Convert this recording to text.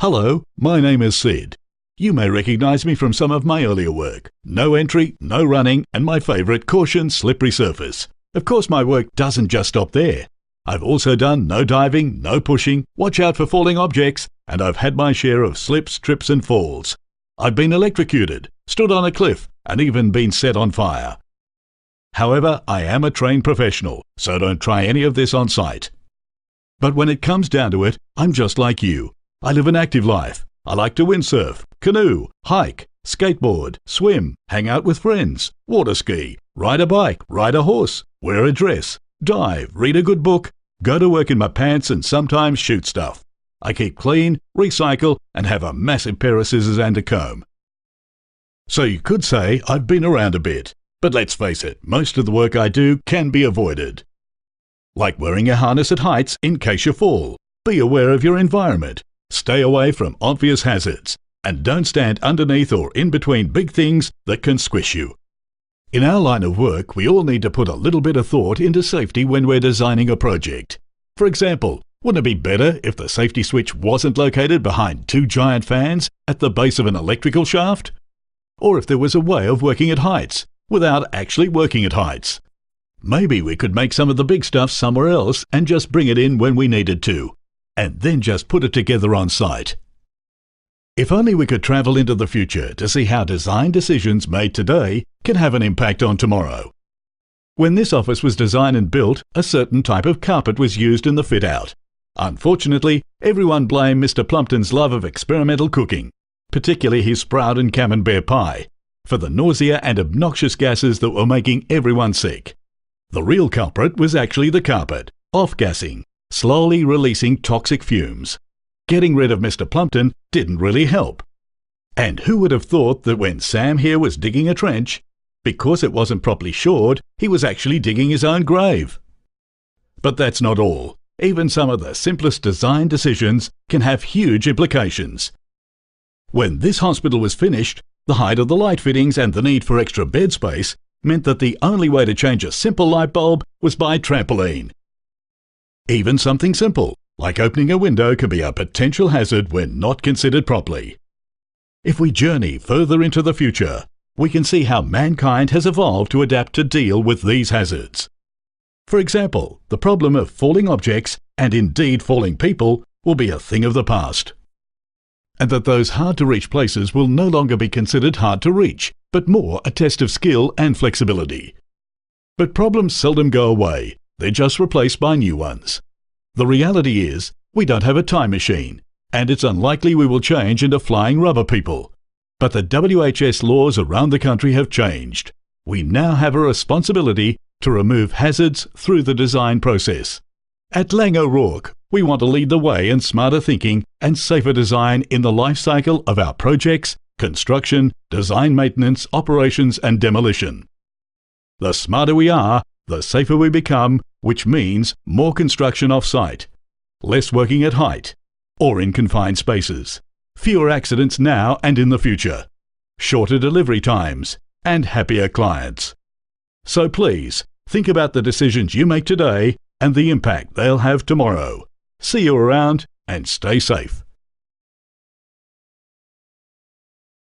Hello, my name is Sid. You may recognize me from some of my earlier work. No entry, no running, and my favorite, caution, slippery surface. Of course, my work doesn't just stop there. I've also done no diving, no pushing, watch out for falling objects, and I've had my share of slips, trips and falls. I've been electrocuted, stood on a cliff, and even been set on fire. However, I am a trained professional, so don't try any of this on site. But when it comes down to it, I'm just like you. I live an active life. I like to windsurf, canoe, hike, skateboard, swim, hang out with friends, water ski, ride a bike, ride a horse, wear a dress, dive, read a good book, go to work in my pants and sometimes shoot stuff. I keep clean, recycle, and have a massive pair of scissors and a comb. So you could say I've been around a bit, but let's face it, most of the work I do can be avoided. Like wearing a harness at heights in case you fall. Be aware of your environment. Stay away from obvious hazards, and don't stand underneath or in between big things that can squish you. In our line of work, we all need to put a little bit of thought into safety when we're designing a project. For example, wouldn't it be better if the safety switch wasn't located behind two giant fans at the base of an electrical shaft? Or if there was a way of working at heights, without actually working at heights? Maybe we could make some of the big stuff somewhere else and just bring it in when we needed to, and then just put it together on site. If only we could travel into the future to see how design decisions made today can have an impact on tomorrow. When this office was designed and built, a certain type of carpet was used in the fit-out. Unfortunately, everyone blamed Mr. Plumpton's love of experimental cooking, particularly his sprout and camembert pie, for the nausea and obnoxious gases that were making everyone sick. The real culprit was actually the carpet, off-gassing, slowly releasing toxic fumes. Getting rid of Mr. Plumpton didn't really help. And who would have thought that when Sam here was digging a trench, because it wasn't properly shored, he was actually digging his own grave? But that's not all. Even some of the simplest design decisions can have huge implications. When this hospital was finished, the height of the light fittings and the need for extra bed space meant that the only way to change a simple light bulb was by trampoline. Even something simple, like opening a window, can be a potential hazard when not considered properly. If we journey further into the future, we can see how mankind has evolved to adapt to deal with these hazards. For example, the problem of falling objects, and indeed falling people, will be a thing of the past. And that those hard-to-reach places will no longer be considered hard to reach, but more a test of skill and flexibility. But problems seldom go away, they're just replaced by new ones. The reality is, we don't have a time machine, and it's unlikely we will change into flying rubber people. But the WHS laws around the country have changed. We now have a responsibility to remove hazards through the design process. At Lang O'Rourke, we want to lead the way in smarter thinking and safer design in the life cycle of our projects, construction, design maintenance, operations and demolition. The smarter we are, the safer we become, which means more construction off-site, less working at height or in confined spaces, fewer accidents now and in the future, shorter delivery times and happier clients. So please, think about the decisions you make today and the impact they'll have tomorrow. See you around and stay safe.